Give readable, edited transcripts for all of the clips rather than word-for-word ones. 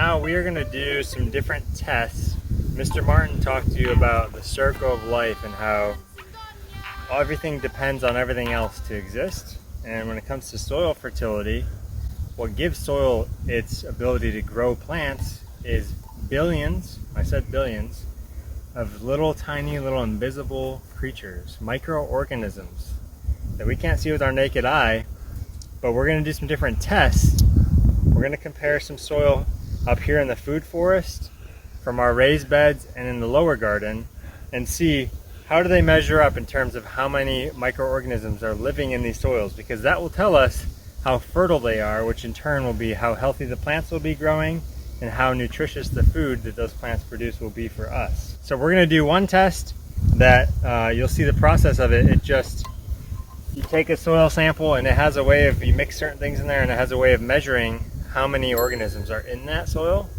now we are going to do some different tests. Mr. Martin talked to you about the circle of life and how everything depends on everything else to exist. And when it comes to soil fertility, what gives soil its ability to grow plants is billions, I said billions, of little tiny little invisible creatures, microorganisms that we can't see with our naked eye, but we're going to do some different tests. We're going to compare some soil up here in the food forest from our raised beds and in the lower garden and see how do they measure up in terms of how many microorganisms are living in these soils, because that will tell us how fertile they are, which in turn will be how healthy the plants will be growing and how nutritious the food that those plants produce will be for us. So we're going to do one test that you'll see the process of it. You take a soil sample and it has a way of, you mix certain things in there and it has a way of measuring how many organisms are in that soil.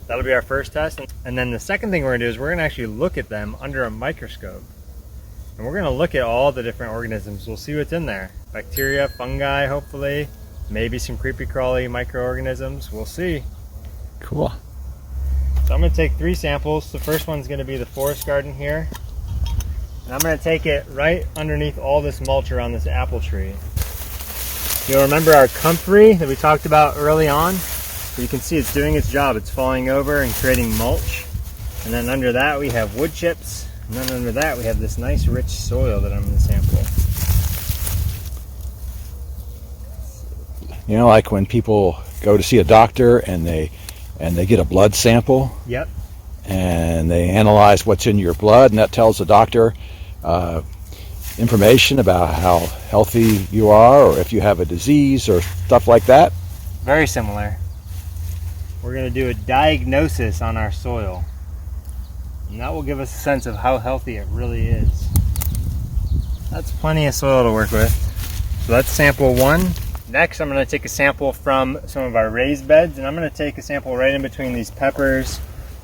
That'll be our first test. And then the second thing we're going to do is we're going to actually look at them under a microscope. And we're going to look at all the different organisms. We'll see what's in there. Bacteria, fungi, hopefully. Maybe some creepy crawly microorganisms. We'll see. Cool. So I'm going to take 3 samples. The first one's going to be the forest garden here. And I'm going to take it right underneath all this mulch around this apple tree. You'll remember our comfrey that we talked about early on. You can see it's doing its job. It's falling over and creating mulch. And then under that we have wood chips. And then under that we have this nice rich soil that I'm going to sample. You know, like when people go to see a doctor and they get a blood sample. Yep. And they analyze what's in your blood, and that tells the doctor information about how healthy you are or if you have a disease or stuff like that. Very similar. We're going to do a diagnosis on our soil, and that will give us a sense of how healthy it really is. That's plenty of soil to work with. So that's sample 1. Next, I'm going to take a sample from some of our raised beds, and I'm going to take a sample right in between these peppers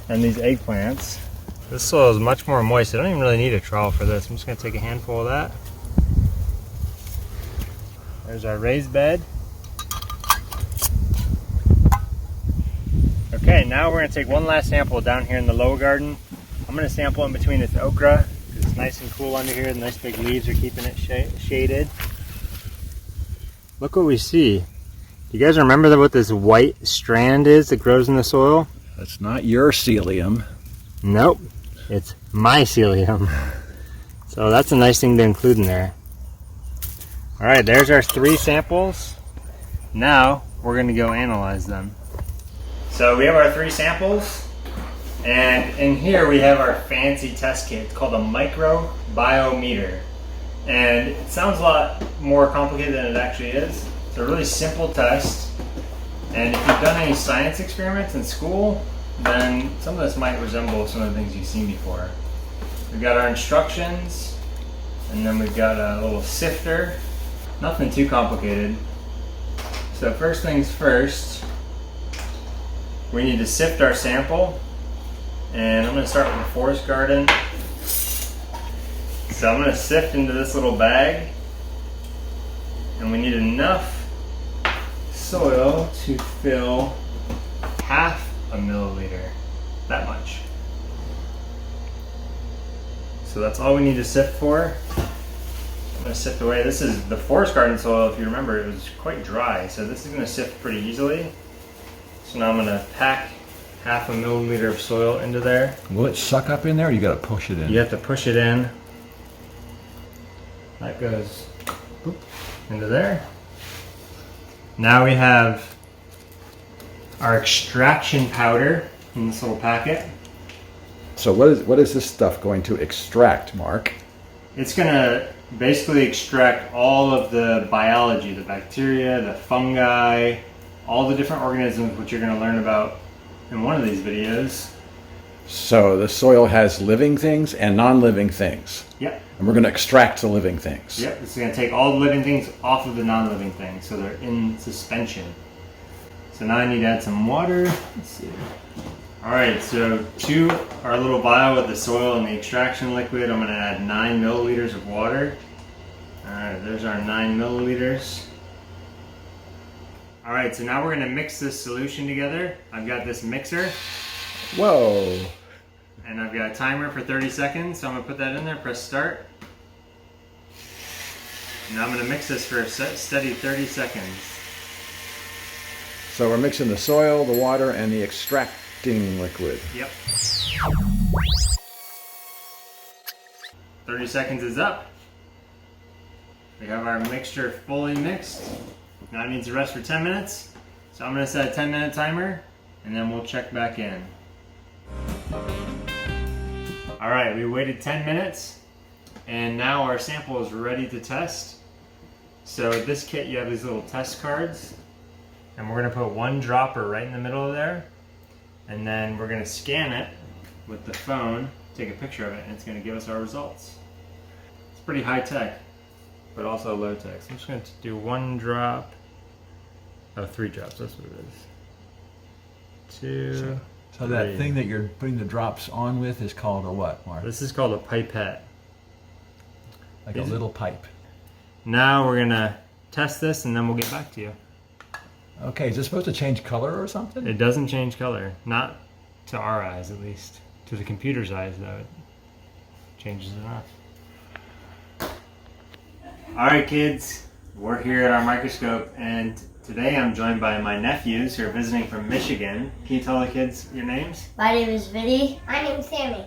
and these eggplants. This soil is much more moist. I don't even really need a trowel for this. I'm just going to take a handful of that. There's our raised bed. Okay, now we're going to take one last sample down here in the lower garden. I'm going to sample in between this okra because it's nice and cool under here. The nice big leaves are keeping it shaded. Look what we see. Do you guys remember what this white strand is that grows in the soil? That's not your psyllium. Nope, it's mycelium. So that's a nice thing to include in there. All right, there's our 3 samples. Now we're going to go analyze them. So we have our 3 samples, and in here we have our fancy test kit. It's called a microbiometer, and it sounds a lot more complicated than it actually is. It's a really simple test, and if you've done any science experiments in school, then some of this might resemble some of the things you've seen before. We've got our instructions, and then we've got a little sifter. Nothing too complicated. So first things first, we need to sift our sample, and I'm going to start with the forest garden. So I'm going to sift into this little bag, and we need enough soil to fill half a milliliter, that much. So that's all we need to sift for. I'm going to sift away. This is the forest garden soil. If you remember, it was quite dry, so this is going to sift pretty easily. So now I'm going to pack half a milliliter of soil into there. Will it suck up in there, or you got to push it in? You have to push it in. That goes into there. Now we have our extraction powder in this little packet. So what is this stuff going to extract, Mark? It's going to basically extract all of the biology, the bacteria, the fungi, all the different organisms which you're going to learn about in one of these videos. So the soil has living things and non-living things. Yep. And we're going to extract the living things. Yep, it's going to take all the living things off of the non-living things, so they're in suspension. So now I need to add some water. Let's see. Alright, so to our little vial with the soil and the extraction liquid, I'm going to add 9 milliliters of water. Alright, there's our 9 milliliters. All right, so now we're gonna mix this solution together. I've got this mixer. Whoa. And I've got a timer for 30 seconds, so I'm gonna put that in there, press start. Now I'm gonna mix this for a steady 30 seconds. So we're mixing the soil, the water, and the extracting liquid. Yep. 30 seconds is up. We have our mixture fully mixed. Now it needs to rest for 10 minutes. So I'm gonna set a 10-minute timer, and then we'll check back in. All right, we waited 10 minutes, and now our sample is ready to test. So with this kit, you have these little test cards, and we're gonna put one dropper right in the middle of there, and then we're gonna scan it with the phone, take a picture of it, and it's gonna give us our results. It's pretty high tech, but also low tech. So I'm just gonna do one drop. Oh, 3 drops, that's what it is. 2, So that thing that you're putting the drops on with is called a what, Mark? This is called a pipette. Like a little pipe. Now we're gonna test this and then we'll get back to you. Okay, is it supposed to change color or something? It doesn't change color. Not to our eyes, at least. To the computer's eyes, though, it changes enough. Alright kids, we're here at our microscope, and today I'm joined by my nephews who are visiting from Michigan. Can you tell the kids your names? My name is Vinny. My name is Sammy.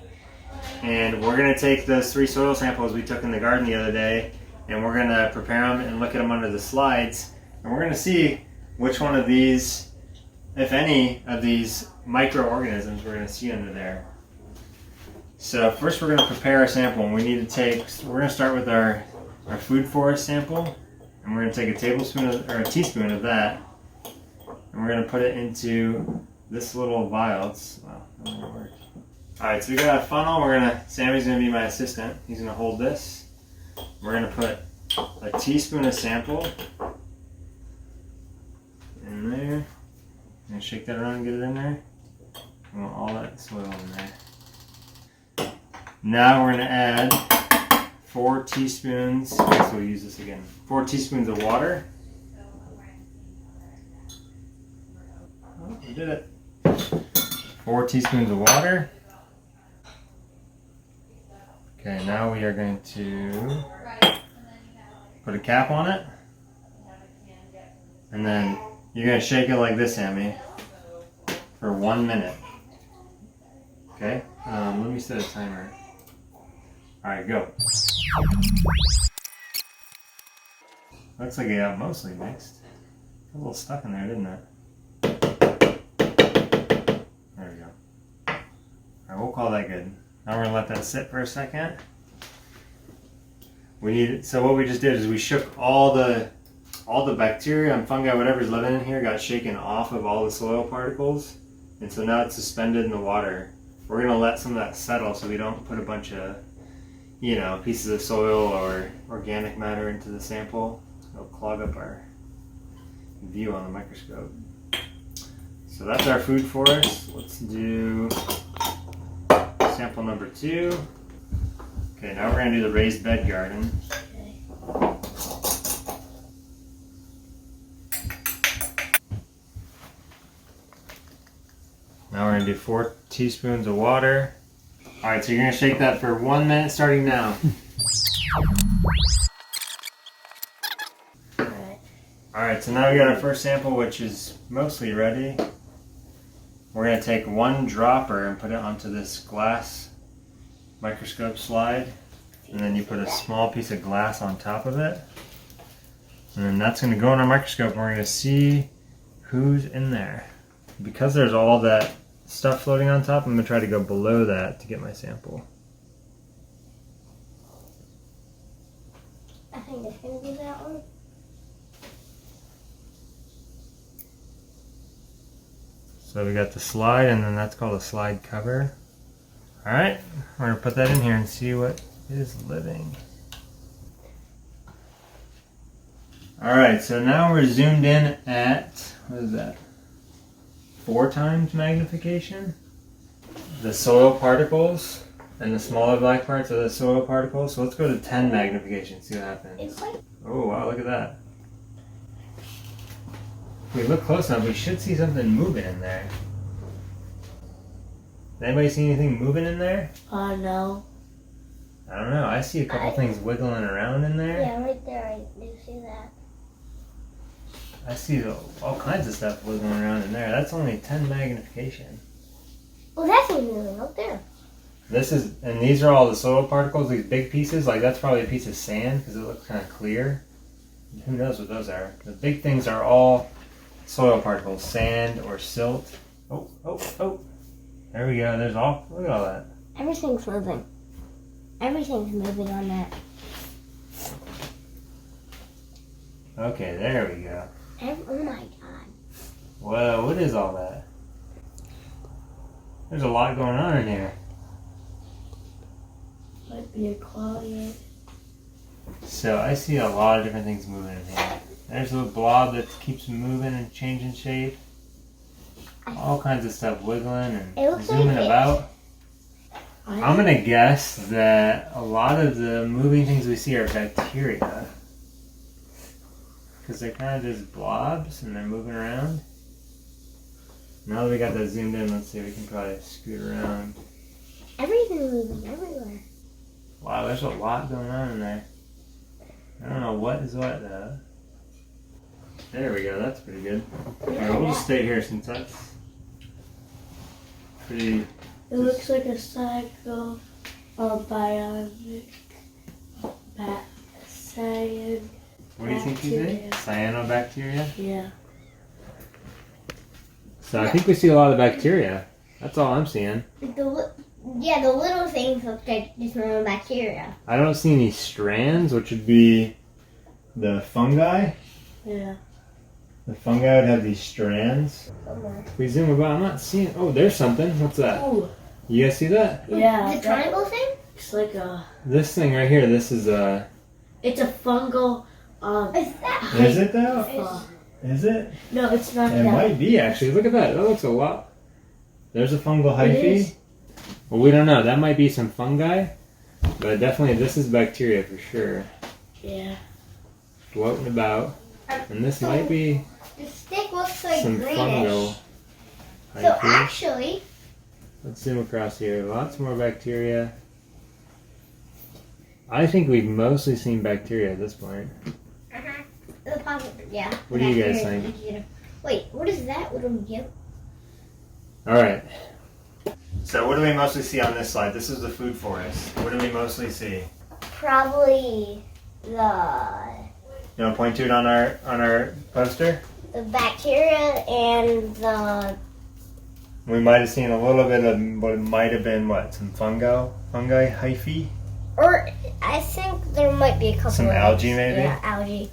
And we're going to take those 3 soil samples we took in the garden the other day, and we're going to prepare them and look at them under the slides. And we're going to see which one of these, if any, of these microorganisms we're going to see under there. So first we're going to prepare our sample, and we need to take, we're going to start with our food forest sample, and we're going to take a tablespoon or a teaspoon of that, and we're going to put it into this little vial. Wow, that doesn't work. Alright, so we got a funnel. Sammy's going to be my assistant. He's going to hold this. We're going to put a teaspoon of sample in there. And shake that around and get it in there. We want all that soil in there. Now we're going to add 4 teaspoons. I guess we'll use this again. 4 teaspoons of water. Oh, we did it. 4 teaspoons of water. Okay, now we are going to put a cap on it, and then you're going to shake it like this, Sammy, for 1 minute. Okay, let me set a timer. Alright, go. Looks like it got mostly mixed. Got a little stuck in there, didn't it? There we go. Alright, we'll call that good. Now we're going to let that sit for a second. So what we just did is we shook all the bacteria and fungi, whatever's living in here, got shaken off of all the soil particles. And so now it's suspended in the water. We're going to let some of that settle so we don't put a bunch of, pieces of soil or organic matter into the sample. It'll clog up our view on the microscope. So that's our food forest. Let's do sample number 2. Okay, now we're going to do the raised bed garden. Now we're going to do 4 teaspoons of water. Alright, so you're going to shake that for 1 minute starting now. Alright, so now we got our first sample, which is mostly ready. We're going to take 1 dropper and put it onto this glass microscope slide, and then you put a small piece of glass on top of it, and then that's going to go in our microscope, and we're going to see who's in there. Because there's all that stuff floating on top, I'm going to try to go below that to get my sample. I think it's going to be that one. So we got the slide, and then that's called a slide cover. Alright, we're going to put that in here and see what is living. Alright, so now we're zoomed in at, what is that, 4 times magnification? The soil particles and the smaller black parts are the soil particles. So let's go to 10 magnification, see what happens. It's like, Oh wow, look at that. If we look close enough, we should see something moving in there. Anybody see anything moving in there? No. I don't know. I see a couple things wiggling around in there. Yeah, right there. I do see that. I see all kinds of stuff wiggling around in there. That's only 10 magnification. Well, that's moving up there. And these are all the soil particles, these big pieces. Like, that's probably a piece of sand because it looks kind of clear. Who knows what those are? The big things are all soil particles, sand or silt. Oh. There we go. Look at all that. Everything's moving. Everything's moving on that. Okay, there we go. Oh my god. Whoa, what is all that? There's a lot going on in here. Might be a quiet. So I see a lot of different things moving in here. There's a little blob that keeps moving and changing shape. All kinds of stuff wiggling and zooming about. I'm gonna guess that a lot of the moving things we see are bacteria. Because they're kind of just blobs and they're moving around. Now that we got that zoomed in, let's see, we can probably scoot around. Everything's moving everywhere. Wow, there's a lot going on in there. I don't know what is what though. There we go, that's pretty good. Alright, we'll just stay here since that's pretty... It looks like a cycle of bionic cyan. What do you think you say? Cyanobacteria? Yeah. So I think we see a lot of bacteria. That's all I'm seeing. The little things look like just normal bacteria. I don't see any strands, which would be the fungi. Yeah. The fungi would have these strands. Somewhere. If we zoom about, I'm not seeing... Oh, there's something. What's that? Ooh. You guys see that? Yeah. The triangle thing? It's like a... This thing right here, this is a... It's a fungal... Is it though? Is it? No, it's not It that. might be actually. Look at that. That looks a lot. There's a fungal hyphae. is. Well, we don't know. That might be some fungi. But definitely this is bacteria for sure. Yeah. Floating about. And this might be The stick looks like some greenish. fungal So hyphae. actually... Let's zoom across here. Lots more bacteria. I think we've mostly seen bacteria at this point. Yeah. What do you guys think? Wait, what is that? What do we get? Alright. So what do we mostly see on this slide? This is the food forest. What do we mostly see? Probably the You want to point to it on our poster? bacteria and the... We might have seen a little bit of what might have been, some fungi hyphae? Or I think there might be a couple Some of algae those. maybe? Yeah, algae.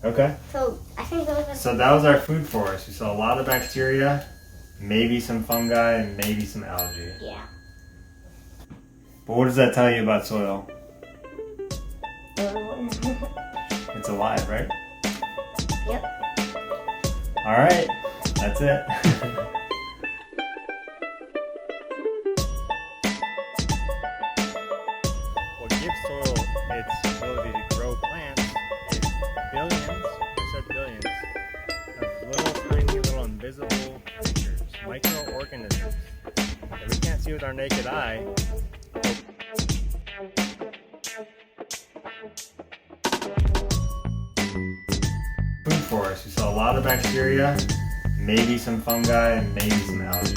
Okay. So I think those are... So that was our food forest. We saw a lot of bacteria, maybe some fungi, and maybe some algae. Yeah. But what does that tell you about soil? It's alive, right? Yep. Alright, that's it. What gives soil its ability to grow plants is billions, I said billions, of little tiny little invisible creatures, microorganisms, that we can't see with our naked eye. Food forest, we saw a lot of bacteria, maybe some fungi, and maybe some algae.